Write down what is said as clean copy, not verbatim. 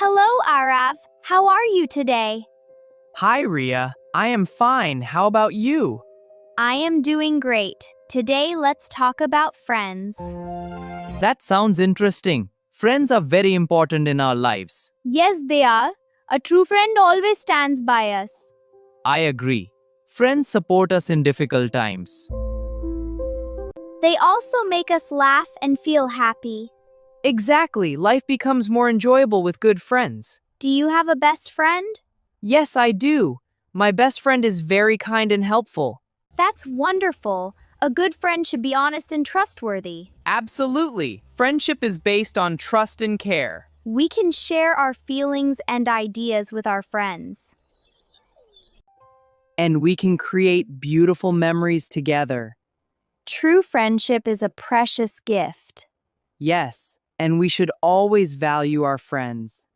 Hello, Arav. How are you today? Hi, Ria. I am fine. How about you? I am doing great. Today, let's talk about friends. That sounds interesting. Friends are very important in our lives. Yes, they are. A true friend always stands by us. I agree. Friends support us in difficult times. They also make us laugh and feel happy. Exactly. Life becomes more enjoyable with good friends. Do you have a best friend? Yes, I do. My best friend is very kind and helpful. That's wonderful. A good friend should be honest and trustworthy. Absolutely. Friendship is based on trust and care. We can share our feelings and ideas with our friends. And we can create beautiful memories together. True friendship is a precious gift. Yes, and we should always value our friends.